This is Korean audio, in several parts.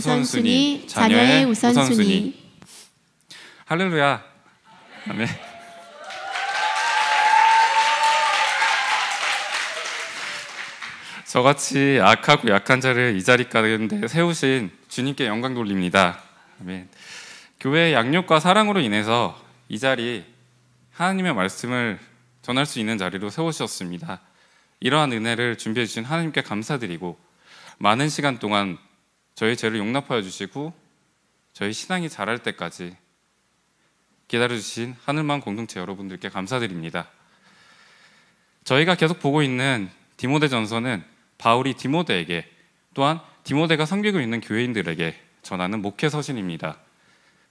우선순위, 자녀의 우선순위. 할렐루야. 아멘. 저같이 악하고 약한 자를 이 자리 가운데 세우신 주님께 영광 돌립니다. 아멘. 교회의 양육과 사랑으로 인해서 이 자리 하나님의 말씀을 전할 수 있는 자리로 세우셨습니다. 이러한 은혜를 준비해 주신 하나님께 감사드리고 많은 시간 동안 저희 죄를 용납하여 주시고 저희 신앙이 자랄 때까지 기다려주신 하늘마음 공동체 여러분들께 감사드립니다. 저희가 계속 보고 있는 디모데전서는 바울이 디모데에게 또한 디모데가 섬기고 있는 교회인들에게 전하는 목회 서신입니다.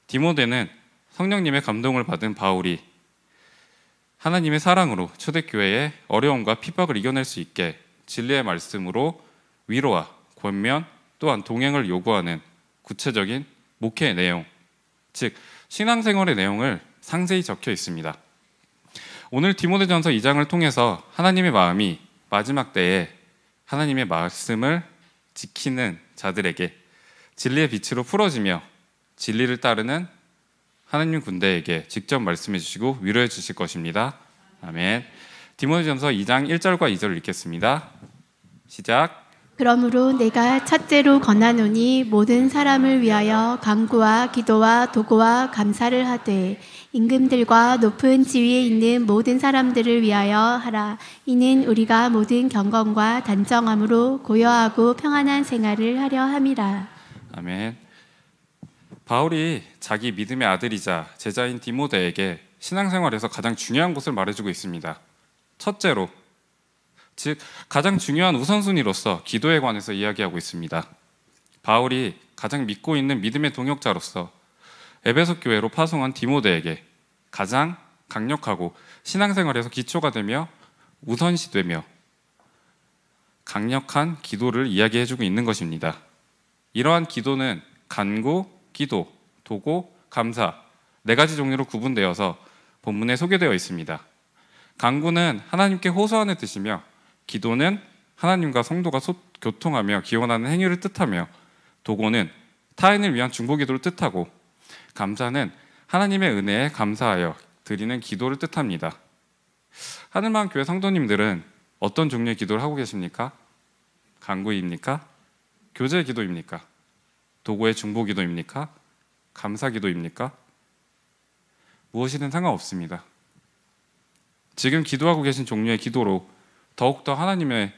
디모데는 성령님의 감동을 받은 바울이 하나님의 사랑으로 초대교회의 어려움과 핍박을 이겨낼 수 있게 진리의 말씀으로 위로와 권면 또한 동행을 요구하는 구체적인 목회의 내용, 즉 신앙생활의 내용을 상세히 적혀 있습니다. 오늘 디모데전서 2장을 통해서 하나님의 마음이 마지막 때에 하나님의 말씀을 지키는 자들에게 진리의 빛으로 풀어지며 진리를 따르는 하나님 군대에게 직접 말씀해 주시고 위로해 주실 것입니다. 아멘. 디모데전서 2장 1절과 2절을 읽겠습니다. 시작. 그러므로 내가 첫째로 권하노니 모든 사람을 위하여 간구와 기도와 도고와 감사를 하되 임금들과 높은 지위에 있는 모든 사람들을 위하여 하라. 이는 우리가 모든 경건과 단정함으로 고요하고 평안한 생활을 하려 함이라. 아멘. 바울이 자기 믿음의 아들이자 제자인 디모데에게 신앙생활에서 가장 중요한 것을 말해주고 있습니다. 첫째로, 즉 가장 중요한 우선순위로서 기도에 관해서 이야기하고 있습니다. 바울이 가장 믿고 있는 믿음의 동역자로서 에베소 교회로 파송한 디모데에게 가장 강력하고 신앙생활에서 기초가 되며 우선시되며 강력한 기도를 이야기해주고 있는 것입니다. 이러한 기도는 간구, 기도, 도고, 감사 4가지 종류로 구분되어서 본문에 소개되어 있습니다. 간구는 하나님께 호소하는 뜻이며 기도는 하나님과 성도가 교통하며 기원하는 행위를 뜻하며 도고는 타인을 위한 중보기도를 뜻하고 감사는 하나님의 은혜에 감사하여 드리는 기도를 뜻합니다. 하늘마음 교회 성도님들은 어떤 종류의 기도를 하고 계십니까? 간구입니까? 교제 기도입니까? 도고의 중보기도입니까? 감사기도입니까? 무엇이든 상관없습니다. 지금 기도하고 계신 종류의 기도로 더욱더 하나님의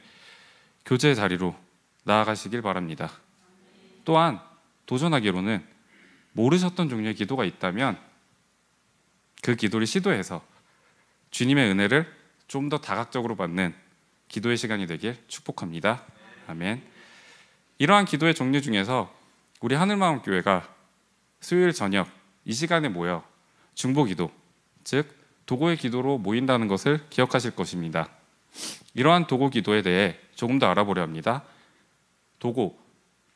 교제의 자리로 나아가시길 바랍니다. 또한 도전하기로는 모르셨던 종류의 기도가 있다면 그 기도를 시도해서 주님의 은혜를 좀 더 다각적으로 받는 기도의 시간이 되길 축복합니다. 아멘. 이러한 기도의 종류 중에서 우리 하늘마음교회가 수요일 저녁 이 시간에 모여 중보기도, 즉 도고의 기도로 모인다는 것을 기억하실 것입니다. 이러한 도고 기도에 대해 조금 더 알아보려 합니다. 도고,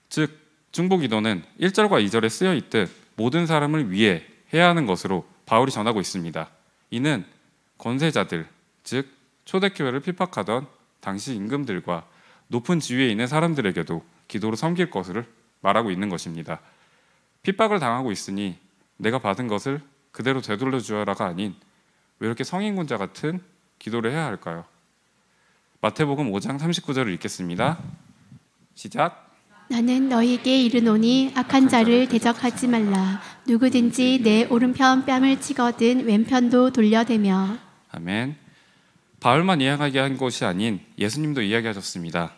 즉 중보기도는 1절과 2절에 쓰여 있듯 모든 사람을 위해 해야 하는 것으로 바울이 전하고 있습니다. 이는 권세자들, 즉 초대교회를 핍박하던 당시 임금들과 높은 지위에 있는 사람들에게도 기도로 섬길 것을 말하고 있는 것입니다. 핍박을 당하고 있으니 내가 받은 것을 그대로 되돌려 주어라가 아닌 왜 이렇게 성인군자 같은 기도를 해야 할까요? 마태복음 5장 39절을 읽겠습니다. 시작. 나는 너희에게 이르노니 악한 자를 대적하지 말라. 누구든지 내 오른편 뺨을 치거든 왼편도 돌려대며. 아멘. 바울만 이야기한 것이 아닌 예수님도 이야기하셨습니다.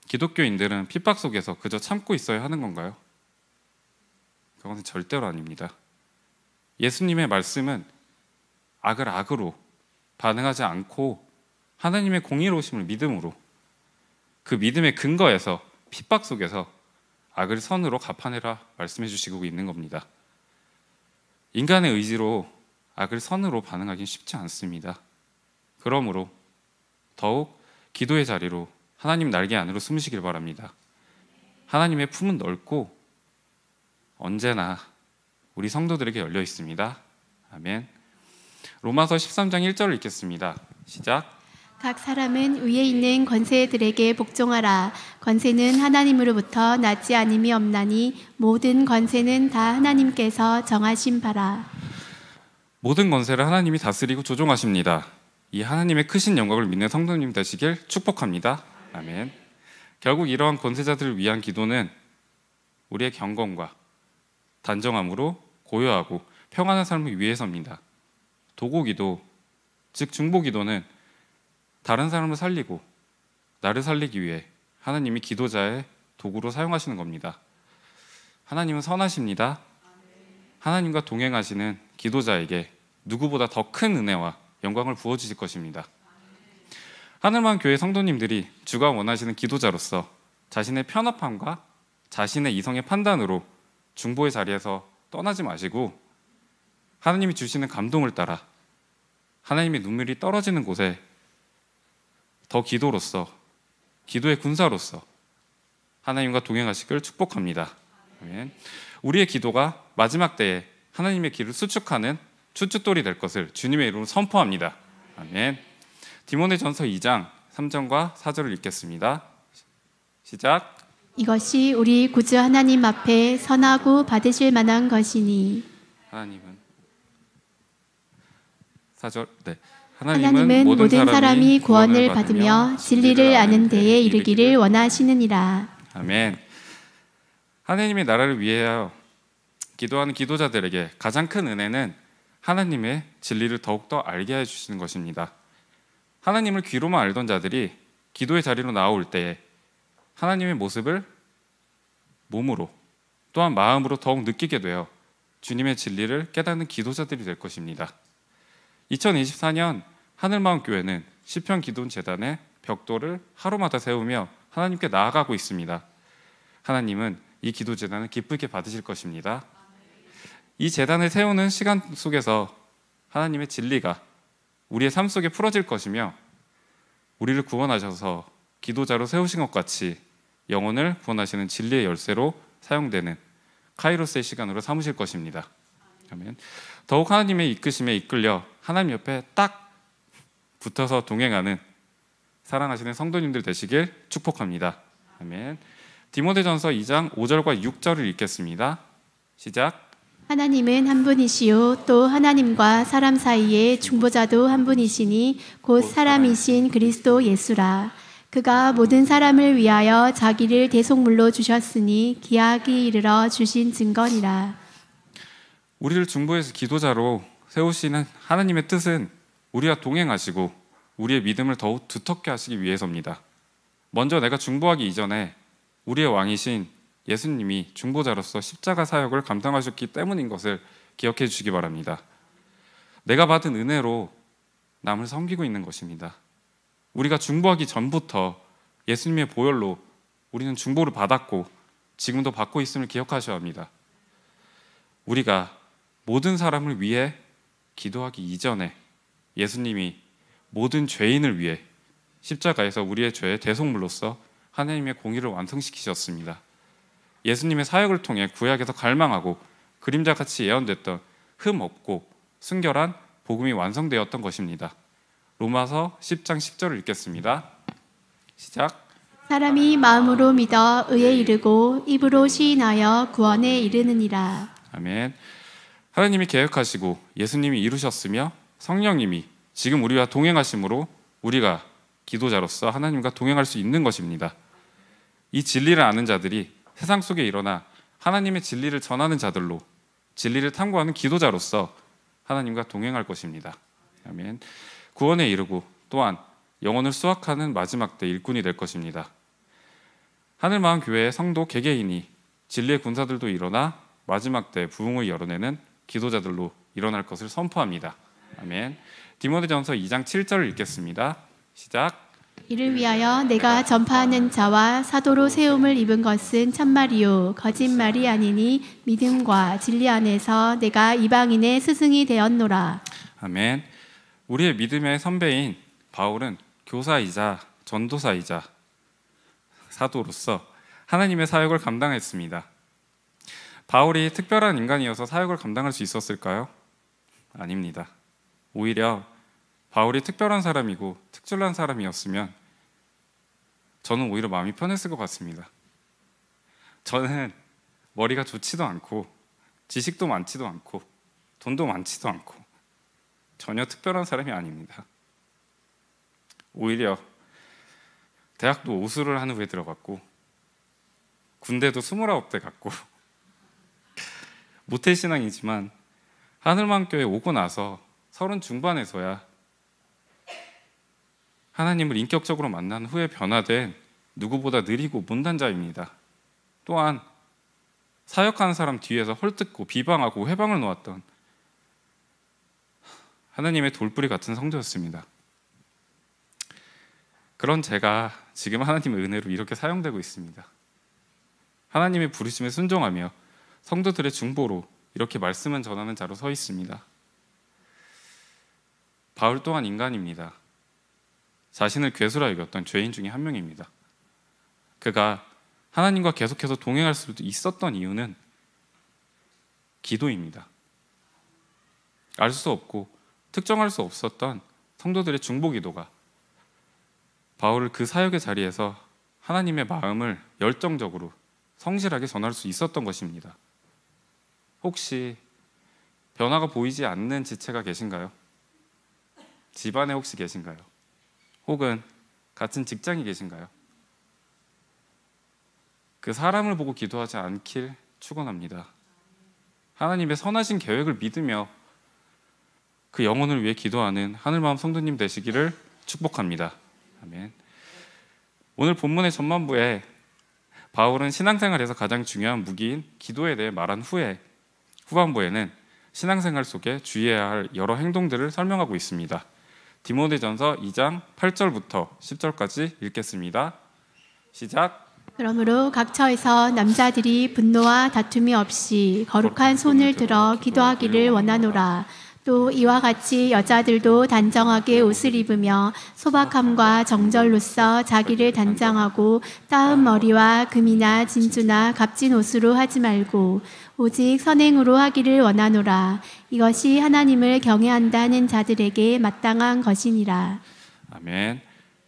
기독교인들은 핍박 속에서 그저 참고 있어야 하는 건가요? 그것은 절대로 아닙니다. 예수님의 말씀은 악을 악으로 반응하지 않고 하나님의 공의로우심을 믿음으로 그 믿음의 근거에서 핍박 속에서 악을 선으로 갚아내라 말씀해 주시고 있는 겁니다. 인간의 의지로 악을 선으로 반응하기는 쉽지 않습니다. 그러므로 더욱 기도의 자리로 하나님 날개 안으로 숨으시길 바랍니다. 하나님의 품은 넓고 언제나 우리 성도들에게 열려 있습니다. 아멘. 로마서 13장 1절을 읽겠습니다. 시작. 각 사람은 위에 있는 권세들에게 복종하라. 권세는 하나님으로부터 낳지 않음이 없나니 모든 권세는 다 하나님께서 정하신 바라. 모든 권세를 하나님이 다스리고 조종하십니다. 이 하나님의 크신 영광을 믿는 성도님 되시길 축복합니다. 아멘. 결국 이러한 권세자들을 위한 기도는 우리의 경건과 단정함으로 고요하고 평안한 삶을 위해서입니다. 도고기도, 즉 중보기도는 다른 사람을 살리고 나를 살리기 위해 하나님이 기도자의 도구로 사용하시는 겁니다. 하나님은 선하십니다. 하나님과 동행하시는 기도자에게 누구보다 더 큰 은혜와 영광을 부어주실 것입니다. 하늘만 교회 성도님들이 주가 원하시는 기도자로서 자신의 편협함과 자신의 이성의 판단으로 중보의 자리에서 떠나지 마시고 하나님이 주시는 감동을 따라 하나님의 눈물이 떨어지는 곳에 더 기도로서, 기도의 군사로서 하나님과 동행하시길 축복합니다. 아멘. 우리의 기도가 마지막 때에 하나님의 길을 수축하는 추춧돌이 될 것을 주님의 이름으로 선포합니다. 아멘. 디모데전서 2장 3절과 4절을 읽겠습니다. 시작. 이것이 우리 구주 하나님 앞에 선하고 받으실 만한 것이니 하나님은 4절. 네. 하나님은 모든 사람이 구원을 받으며 진리를 아는 데에 이르기를 원하시느니라. 아멘. 하나님의 나라를 위하여 기도하는 기도자들에게 가장 큰 은혜는 하나님의 진리를 더욱더 알게 해주시는 것입니다. 하나님을 귀로만 알던 자들이 기도의 자리로 나올 때에 하나님의 모습을 몸으로 또한 마음으로 더욱 느끼게 되어 주님의 진리를 깨닫는 기도자들이 될 것입니다. 2024년 하늘마음교회는 시편 기도원 재단의 벽돌을 하루마다 세우며 하나님께 나아가고 있습니다. 하나님은 이 기도 재단을 기쁘게 받으실 것입니다. 이 재단을 세우는 시간 속에서 하나님의 진리가 우리의 삶 속에 풀어질 것이며 우리를 구원하셔서 기도자로 세우신 것 같이 영혼을 구원하시는 진리의 열쇠로 사용되는 카이로스의 시간으로 삼으실 것입니다. 아멘. 더욱 하나님의 이끄심에 이끌려 하나님 옆에 딱 붙어서 동행하는 사랑하시는 성도님들 되시길 축복합니다. 아멘. 디모데전서 2장 5절과 6절을 읽겠습니다. 시작. 하나님은 한 분이시요 또 하나님과 사람 사이에 중보자도 한 분이시니 곧 사람이신 그리스도 예수라. 그가 모든 사람을 위하여 자기를 대속물로 주셨으니 기약이 이르러 주신 증거니라. 우리를 중보해서 기도자로 세우시는 하나님의 뜻은 우리와 동행하시고 우리의 믿음을 더욱 두텁게 하시기 위해서입니다. 먼저 내가 중보하기 이전에 우리의 왕이신 예수님이 중보자로서 십자가 사역을 감당하셨기 때문인 것을 기억해 주시기 바랍니다. 내가 받은 은혜로 남을 섬기고 있는 것입니다. 우리가 중보하기 전부터 예수님의 보혈로 우리는 중보를 받았고 지금도 받고 있음을 기억하셔야 합니다. 우리가 모든 사람을 위해 기도하기 이전에 예수님이 모든 죄인을 위해 십자가에서 우리의 죄의 대속물로서 하나님의 공의를 완성시키셨습니다. 예수님의 사역을 통해 구약에서 갈망하고 그림자같이 예언됐던 흠 없고 순결한 복음이 완성되었던 것입니다. 로마서 10장 10절을 읽겠습니다. 시작. 사람이 마음으로 믿어 의에 이르고 입으로 시인하여 구원에 이르느니라. 아멘. 하나님이 계획하시고 예수님이 이루셨으며 성령님이 지금 우리와 동행하심으로 우리가 기도자로서 하나님과 동행할 수 있는 것입니다. 이 진리를 아는 자들이 세상 속에 일어나 하나님의 진리를 전하는 자들로 진리를 탐구하는 기도자로서 하나님과 동행할 것입니다. 아멘. 구원에 이르고 또한 영혼을 수확하는 마지막 때 일꾼이 될 것입니다. 하늘마음교회의 성도 개개인이 진리의 군사들도 일어나 마지막 때 부흥을 열어내는 기도자들로 일어날 것을 선포합니다. 아멘. 디모데전서 2장 7절을 읽겠습니다. 시작. 이를 위하여 내가 전파하는 자와 사도로 세움을 입은 것은 참말이요 거짓말이 아니니 믿음과 진리 안에서 내가 이방인의 스승이 되었노라. 아멘. 우리의 믿음의 선배인 바울은 교사이자 전도사이자 사도로서 하나님의 사역을 감당했습니다. 바울이 특별한 인간이어서 사역을 감당할 수 있었을까요? 아닙니다. 오히려 바울이 특별한 사람이고 특출난 사람이었으면 저는 오히려 마음이 편했을 것 같습니다. 저는 머리가 좋지도 않고 지식도 많지도 않고 돈도 많지도 않고 전혀 특별한 사람이 아닙니다. 오히려 대학도 오수를 한 후에 들어갔고 군대도 29대 갔고 모태신앙이지만 하늘만교회 오고 나서 30 중반에서야 하나님을 인격적으로 만난 후에 변화된 누구보다 느리고 못난 자입니다. 또한 사역하는 사람 뒤에서 헐뜯고 비방하고 회방을 놓았던 하나님의 돌뿌리 같은 성도였습니다. 그런 제가 지금 하나님의 은혜로 이렇게 사용되고 있습니다. 하나님의 부르심에 순종하며 성도들의 중보로 이렇게 말씀을 전하는 자로 서 있습니다. 바울 또한 인간입니다. 자신을 괴수라 여겼던 죄인 중에 한 명입니다. 그가 하나님과 계속해서 동행할 수도 있었던 이유는 기도입니다. 알 수 없고 특정할 수 없었던 성도들의 중보 기도가 바울을 그 사역의 자리에서 하나님의 마음을 열정적으로 성실하게 전할 수 있었던 것입니다. 혹시 변화가 보이지 않는 지체가 계신가요? 집안에 혹시 계신가요? 혹은 같은 직장이 계신가요? 그 사람을 보고 기도하지 않길 축원합니다. 하나님의 선하신 계획을 믿으며 그 영혼을 위해 기도하는 하늘마음 성도님 되시기를 축복합니다. 아멘. 오늘 본문의 전반부에 바울은 신앙생활에서 가장 중요한 무기인 기도에 대해 말한 후에 후반부에는 신앙생활 속에 주의해야 할 여러 행동들을 설명하고 있습니다. 디모데전서 2장 8절부터 10절까지 읽겠습니다. 시작. 그러므로 각 처에서 남자들이 분노와 다툼이 없이 거룩한 손을 들어 기도하기를 원하노라. 또 이와 같이 여자들도 단정하게 옷을 입으며 소박함과 정절로써 자기를 단장하고 따은 머리와 금이나 진주나 값진 옷으로 하지 말고 오직 선행으로 하기를 원하노라. 이것이 하나님을 경외한다는 자들에게 마땅한 것이니라. 아멘.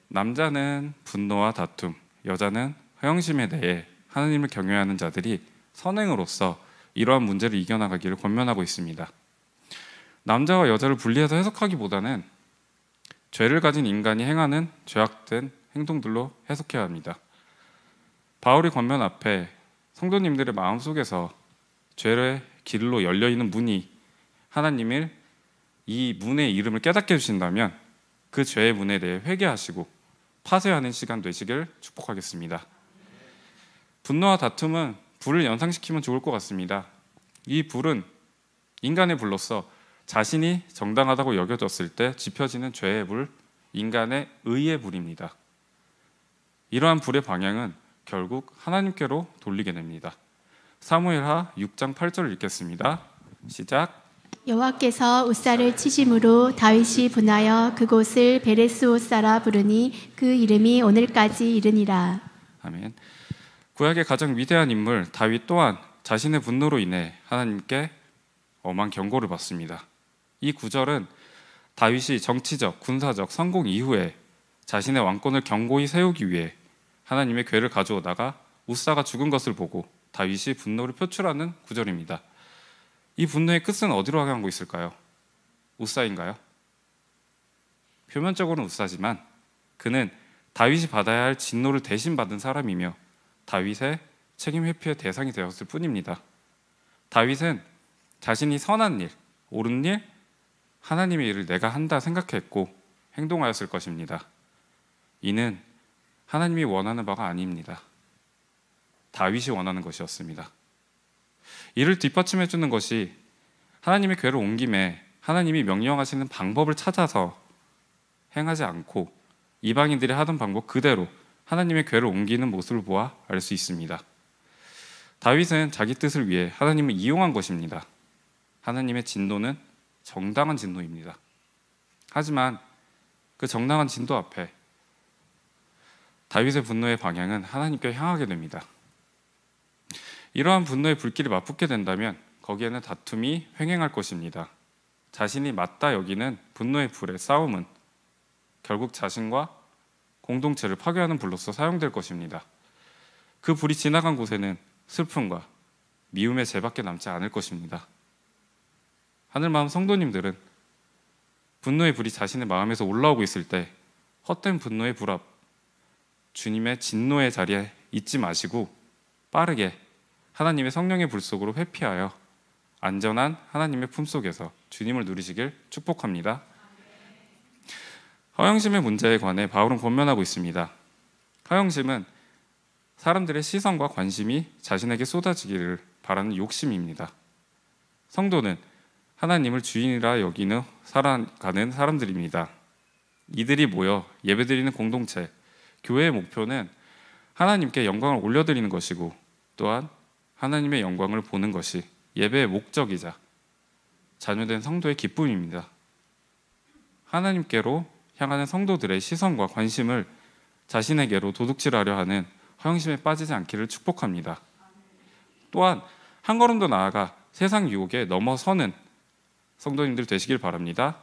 남자는 분노와 다툼, 여자는 허영심에 대해 하나님을 경외하는 자들이 선행으로서 이러한 문제를 이겨나가기를 권면하고 있습니다. 남자와 여자를 분리해서 해석하기보다는 죄를 가진 인간이 행하는 죄악된 행동들로 해석해야 합니다. 바울의 권면 앞에 성도님들의 마음속에서 죄의 길로 열려있는 문이 하나님을 이 문의 이름을 깨닫게 해주신다면 그 죄의 문에 대해 회개하시고 파쇄하는 시간 되시길 축복하겠습니다. 분노와 다툼은 불을 연상시키면 좋을 것 같습니다. 이 불은 인간의 불로서 자신이 정당하다고 여겨졌을 때 지펴지는 죄의 불, 인간의 의의 불입니다. 이러한 불의 방향은 결국 하나님께로 돌리게 됩니다. 사무엘하 6장 8절 읽겠습니다. 시작. 여호와께서 웃사를 치심으로 다윗이 분하여 그곳을 베레스 웃사라 부르니 그 이름이 오늘까지 이르니라. 아멘. 구약의 가장 위대한 인물 다윗 또한 자신의 분노로 인해 하나님께 엄한 경고를 받습니다. 이 구절은 다윗이 정치적, 군사적 성공 이후에 자신의 왕권을 견고히 세우기 위해 하나님의 궤를 가져오다가 웃사가 죽은 것을 보고 다윗이 분노를 표출하는 구절입니다. 이 분노의 끝은 어디로 향하고 있을까요? 웃사인가요? 표면적으로는 웃사지만 그는 다윗이 받아야 할 진노를 대신 받은 사람이며 다윗의 책임 회피의 대상이 되었을 뿐입니다. 다윗은 자신이 선한 일, 옳은 일, 하나님의 일을 내가 한다 생각했고 행동하였을 것입니다. 이는 하나님이 원하는 바가 아닙니다. 다윗이 원하는 것이었습니다. 이를 뒷받침해 주는 것이 하나님의 궤를 온 김에 하나님이 명령하시는 방법을 찾아서 행하지 않고 이방인들이 하던 방법 그대로 하나님의 궤를 옮기는 모습을 보아 알 수 있습니다. 다윗은 자기 뜻을 위해 하나님을 이용한 것입니다. 하나님의 진노는 정당한 진노입니다. 하지만 그 정당한 진노 앞에 다윗의 분노의 방향은 하나님께 향하게 됩니다. 이러한 분노의 불길이 맞붙게 된다면 거기에는 다툼이 횡행할 것입니다. 자신이 맞다 여기는 분노의 불의 싸움은 결국 자신과 공동체를 파괴하는 불로서 사용될 것입니다. 그 불이 지나간 곳에는 슬픔과 미움의 죄밖에 남지 않을 것입니다. 하늘마음 성도님들은 분노의 불이 자신의 마음에서 올라오고 있을 때 헛된 분노의 불 앞 주님의 진노의 자리에 있지 마시고 빠르게 하나님의 성령의 불 속으로 회피하여 안전한 하나님의 품속에서 주님을 누리시길 축복합니다. 허영심의 문제에 관해 바울은 권면하고 있습니다. 허영심은 사람들의 시선과 관심이 자신에게 쏟아지기를 바라는 욕심입니다. 성도는 하나님을 주인이라 여기는 살아가는 사람들입니다. 이들이 모여 예배드리는 공동체, 교회의 목표는 하나님께 영광을 올려드리는 것이고 또한 하나님의 영광을 보는 것이 예배의 목적이자 자녀된 성도의 기쁨입니다. 하나님께로 향하는 성도들의 시선과 관심을 자신에게로 도둑질하려 하는 허영심에 빠지지 않기를 축복합니다. 또한 한 걸음 더 나아가 세상 유혹에 넘어서는 성도님들 되시길 바랍니다.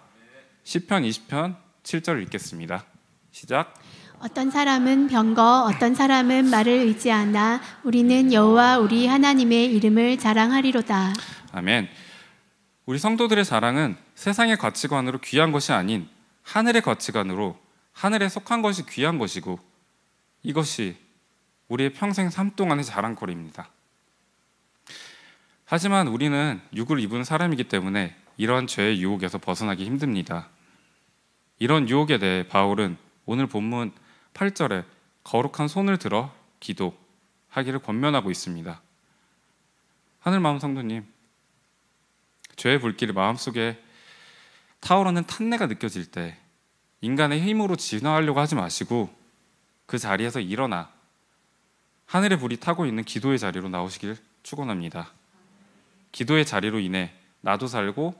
시편 20편 7절을 읽겠습니다. 시작. 어떤 사람은 병거, 어떤 사람은 말을 의지하나 우리는 여호와 우리 하나님의 이름을 자랑하리로다. 아멘. 우리 성도들의 자랑은 세상의 가치관으로 귀한 것이 아닌 하늘의 가치관으로 하늘에 속한 것이 귀한 것이고 이것이 우리의 평생 삶 동안의 자랑거리입니다. 하지만 우리는 육을 입은 사람이기 때문에 이러한 죄의 유혹에서 벗어나기 힘듭니다. 이런 유혹에 대해 바울은 오늘 본문 8절에 거룩한 손을 들어 기도하기를 권면하고 있습니다. 하늘마음 성도님, 죄의 불길이 마음속에 타오르는 탄내가 느껴질 때 인간의 힘으로 진화하려고 하지 마시고 그 자리에서 일어나 하늘의 불이 타고 있는 기도의 자리로 나오시길 축원합니다. 기도의 자리로 인해 나도 살고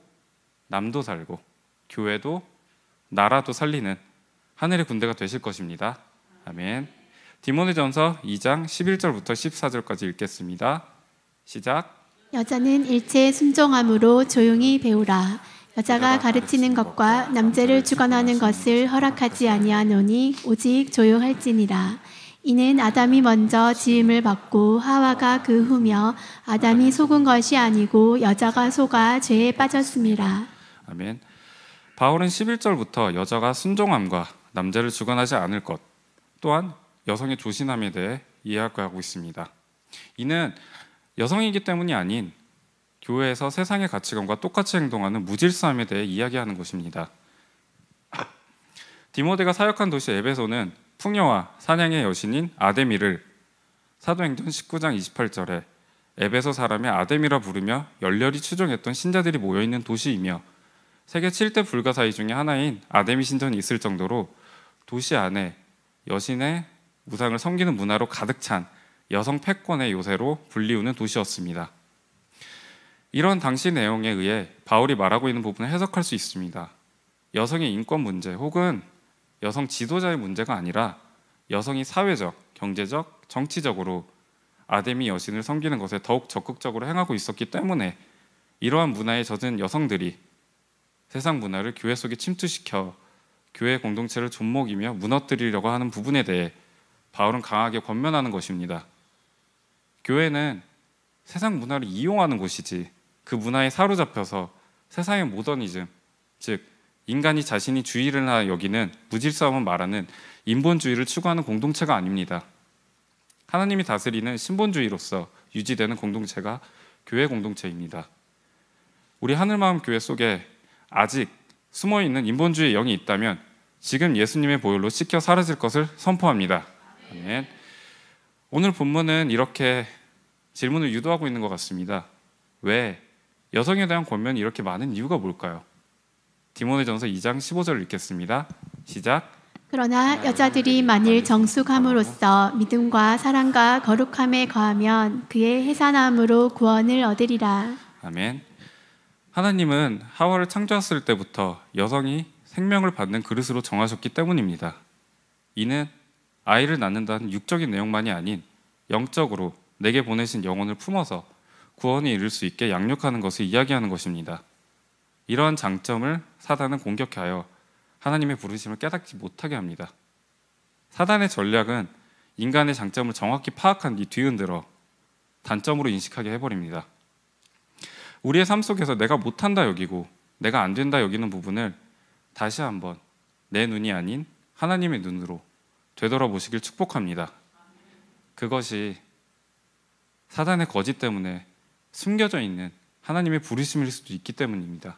남도 살고 교회도 나라도 살리는 하늘의 군대가 되실 것입니다. 아멘. 디모데전서 2장 11절부터 14절까지 읽겠습니다. 시작. 여자는 일체에 순종함으로 조용히 배우라. 여자가 가르치는 것과 남자를 주관하는 것을 허락하지 아니하노니 오직 조용할지니라. 이는 아담이 먼저 지음을 받고 하와가 그 후며 아담이 속은 것이 아니고 여자가 속아 죄에 빠졌습니다. 아멘. 바울은 11절부터 여자가 순종함과 남자를 주관하지 않을 것 또한 여성의 조신함에 대해 이야기하고 있습니다. 이는 여성이기 때문이 아닌 교회에서 세상의 가치관과 똑같이 행동하는 무질서함에 대해 이야기하는 것입니다. 디모데가 사역한 도시 에베소는 풍요와 사냥의 여신인 아데미를 사도행전 19장 28절에 에베소 사람의 아데미라 부르며 열렬히 추종했던 신자들이 모여있는 도시이며 세계 7대 불가사의 중에 하나인 아데미 신전이 있을 정도로 도시 안에 여신의 우상을 섬기는 문화로 가득 찬 여성 패권의 요새로 불리우는 도시였습니다. 이런 당시 내용에 의해 바울이 말하고 있는 부분을 해석할 수 있습니다. 여성의 인권 문제 혹은 여성 지도자의 문제가 아니라 여성이 사회적, 경제적, 정치적으로 아데미 여신을 섬기는 것에 더욱 적극적으로 행하고 있었기 때문에 이러한 문화에 젖은 여성들이 세상 문화를 교회 속에 침투시켜 교회 공동체를 좀먹이며 무너뜨리려고 하는 부분에 대해 바울은 강하게 권면하는 것입니다. 교회는 세상 문화를 이용하는 곳이지 그 문화에 사로잡혀서 세상의 모더니즘, 즉 인간이 자신이 주의를 하나 여기는 무질서함을 말하는 인본주의를 추구하는 공동체가 아닙니다. 하나님이 다스리는 신본주의로서 유지되는 공동체가 교회 공동체입니다. 우리 하늘마음 교회 속에 아직 숨어있는 인본주의의 영이 있다면 지금 예수님의 보혈로 씻겨 사라질 것을 선포합니다. 아멘. 오늘 본문은 이렇게 질문을 유도하고 있는 것 같습니다. 왜 여성에 대한 권면이 이렇게 많은 이유가 뭘까요? 디모데전서 2장 15절을 읽겠습니다. 시작. 그러나 여자들이 만일 정숙함으로써 믿음과 사랑과 거룩함에 거하면 그의 해산함으로 구원을 얻으리라. 아멘. 하나님은 하와를 창조했을 때부터 여성이 생명을 받는 그릇으로 정하셨기 때문입니다. 이는 아이를 낳는다는 육적인 내용만이 아닌 영적으로 내게 보내신 영혼을 품어서 구원에 이를 수 있게 양육하는 것을 이야기하는 것입니다. 이러한 장점을 사단은 공격하여 하나님의 부르심을 깨닫지 못하게 합니다. 사단의 전략은 인간의 장점을 정확히 파악한 뒤 뒤흔들어 단점으로 인식하게 해버립니다. 우리의 삶 속에서 내가 못한다 여기고 내가 안 된다 여기는 부분을 다시 한번 내 눈이 아닌 하나님의 눈으로 되돌아보시길 축복합니다. 그것이 사단의 거짓 때문에 숨겨져 있는 하나님의 부르심일 수도 있기 때문입니다.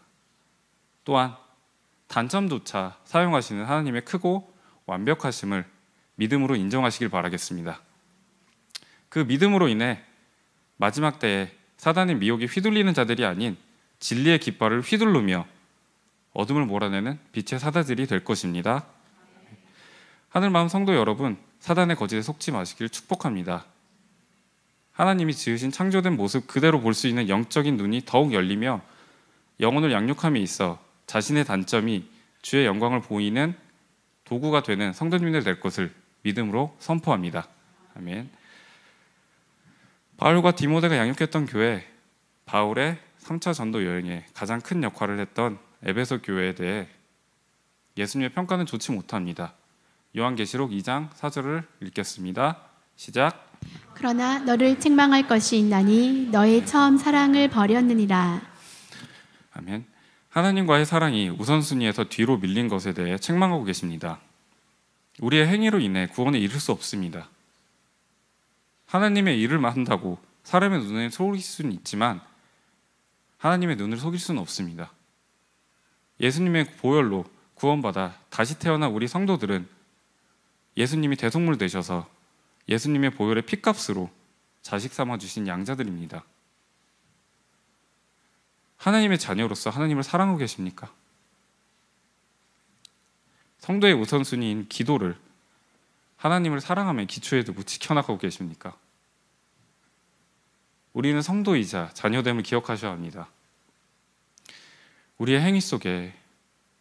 또한 단점조차 사용하시는 하나님의 크고 완벽하심을 믿음으로 인정하시길 바라겠습니다. 그 믿음으로 인해 마지막 때에 사단의 미혹에 휘둘리는 자들이 아닌 진리의 깃발을 휘두르며 어둠을 몰아내는 빛의 사자들이 될 것입니다. 하늘마음 성도 여러분, 사단의 거짓에 속지 마시길 축복합니다. 하나님이 지으신 창조된 모습 그대로 볼 수 있는 영적인 눈이 더욱 열리며 영혼을 양육함에 있어 자신의 단점이 주의 영광을 보이는 도구가 되는 성도님들 될 것을 믿음으로 선포합니다. 아멘. 바울과 디모데가 양육했던 교회, 바울의 3차 전도 여행에 가장 큰 역할을 했던 에베소 교회에 대해 예수님의 평가는 좋지 못합니다. 요한계시록 2장 4절을 읽겠습니다. 시작. 그러나 너를 책망할 것이 있나니 너의 처음 사랑을 버렸느니라. 아멘. 하나님과의 사랑이 우선순위에서 뒤로 밀린 것에 대해 책망하고 계십니다. 우리의 행위로 인해 구원에 이를 수 없습니다. 하나님의 일을 한다고 사람의 눈에 속일 수는 있지만 하나님의 눈을 속일 수는 없습니다. 예수님의 보혈로 구원받아 다시 태어난 우리 성도들은 예수님이 대속물 되셔서 예수님의 보혈의 피값으로 자식 삼아 주신 양자들입니다. 하나님의 자녀로서 하나님을 사랑하고 계십니까? 성도의 우선순위인 기도를 하나님을 사랑하며 기초에 두고 지켜나가고 계십니까? 우리는 성도이자 자녀됨을 기억하셔야 합니다. 우리의 행위 속에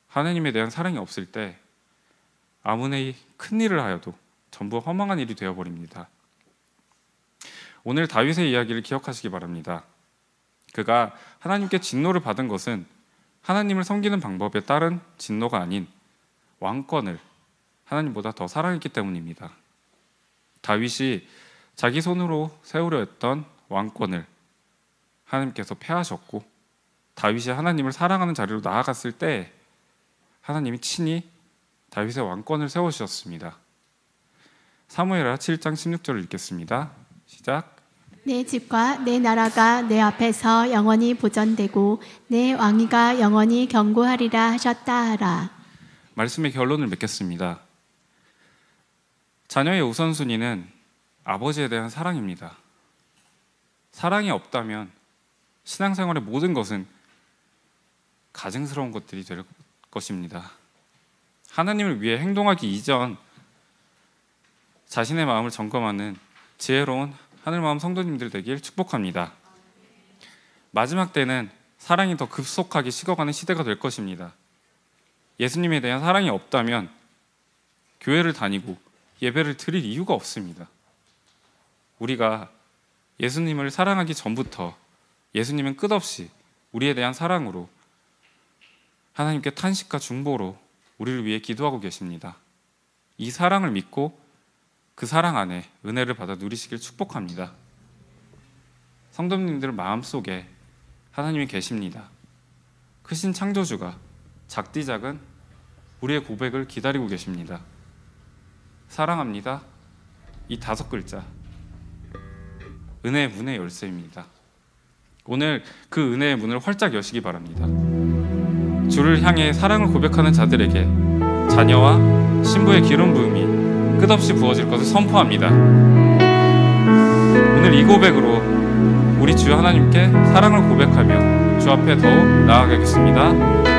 하나님에 대한 사랑이 없을 때 아무리 큰 일을 하여도 전부 허망한 일이 되어버립니다. 오늘 다윗의 이야기를 기억하시기 바랍니다. 그가 하나님께 진노를 받은 것은 하나님을 섬기는 방법에 따른 진노가 아닌 왕권을 하나님보다 더 사랑했기 때문입니다. 다윗이 자기 손으로 세우려 했던 왕권을 하나님께서 패하셨고 다윗이 하나님을 사랑하는 자리로 나아갔을 때 하나님이 친히 다윗의 왕권을 세우셨습니다. 사무엘하 7장 16절을 읽겠습니다. 시작. 내 집과 내 나라가 내 앞에서 영원히 보전되고 내 왕위가 영원히 견고하리라 하셨다 하라. 말씀의 결론을 맺겠습니다. 자녀의 우선순위는 아버지에 대한 사랑입니다. 사랑이 없다면 신앙생활의 모든 것은 가증스러운 것들이 될 것입니다. 하나님을 위해 행동하기 이전 자신의 마음을 점검하는 지혜로운 하늘마음 성도님들 되길 축복합니다. 마지막 때는 사랑이 더 급속하게 식어가는 시대가 될 것입니다. 예수님에 대한 사랑이 없다면 교회를 다니고 예배를 드릴 이유가 없습니다. 우리가 예수님을 사랑하기 전부터 예수님은 끝없이 우리에 대한 사랑으로 하나님께 탄식과 중보로 우리를 위해 기도하고 계십니다. 이 사랑을 믿고 그 사랑 안에 은혜를 받아 누리시길 축복합니다. 성도님들 마음속에 하나님이 계십니다. 크신 창조주가 작디 작은 우리의 고백을 기다리고 계십니다. 사랑합니다. 이 5글자 은혜의 문의 열쇠입니다. 오늘 그 은혜의 문을 활짝 여시기 바랍니다. 주를 향해 사랑을 고백하는 자들에게 자녀와 신부의 기름 부음이 끝없이 부어질 것을 선포합니다. 오늘 이 고백으로 우리 주 하나님께 사랑을 고백하며 주 앞에 더욱 나아가겠습니다.